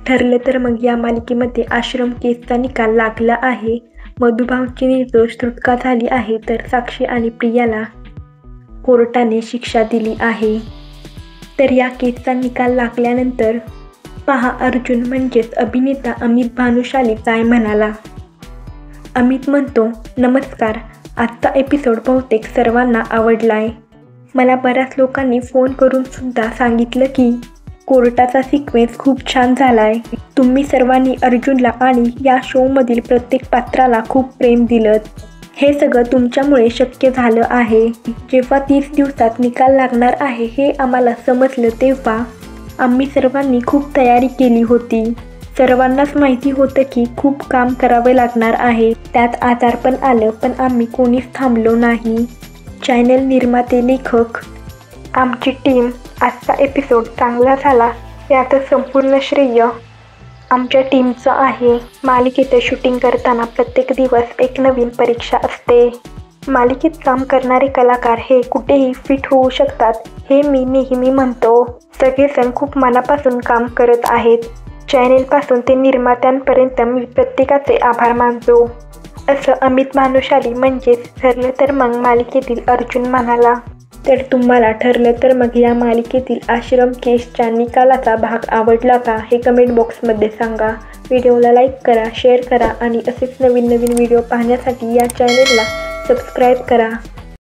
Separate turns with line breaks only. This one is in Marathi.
ठरलं तर मग या मालिकेमध्ये आश्रम केसचा निकाल लागला आहे. मधुभाऊची निर्दोष सुटका झाली आहे, तर साक्षी आणि प्रियाला कोर्टाने शिक्षा दिली आहे. तर या केसचा निकाल लागल्यानंतर पहा अर्जुन म्हणजेच अभिनेता अमित भानुशाली काय म्हणाला. अमित म्हणतो, नमस्कार. आजचा एपिसोड बहुतेक सर्वांना आवडलाय. मला बऱ्याच लोकांनी फोन करून सुद्धा सांगितलं की कोर्टाचा सिक्वेन्स खूप छान झालाय. तुम्ही सर्वांनी अर्जुनला आणि या शोमधील प्रत्येक पात्राला खूप प्रेम दिलं. हे सगळं तुमच्यामुळे शक्य झालं आहे. जेव्हा 30 दिवसात निकाल लागणार आहे हे आम्हाला समजलं तेव्हा आम्ही सर्वांनी खूप तयारी केली होती. सर्वांनाच माहिती होतं की खूप काम करावं लागणार आहे. त्यात आजार पण आलं, पण आम्ही कोणीच थांबलो नाही. चॅनल निर्माते, लेखक, आमची टीम. आजचा एपिसोड चांगला झाला याचं संपूर्ण श्रेय आमच्या टीमचं आहे. मालिकेचं शूटिंग करताना प्रत्येक दिवस एक नवीन परीक्षा असते. मालिकेत काम करणारे कलाकार हे कुठेही फिट होऊ शकतात हे मी नेहमी म्हणतो. सगळेजण खूप मनापासून काम करत आहेत. चॅनेलपासून ते निर्मात्यांपर्यंत मी प्रत्येकाचे आभार मानतो, असं अमित भानुशाली म्हणजेच ठरलं तर मग मालिकेतील अर्जुन म्हणाला. तर तुम्हाला ठरलं तर मग या मालिकेतील आश्रम केसच्या निकालाचा भाग आवडला का हे कमेंट बॉक्समध्ये सांगा. व्हिडिओला लाईक करा, शेअर करा आणि असेच नवीन व्हिडिओ पाहण्यासाठी या चॅनेलला सबस्क्राईब करा.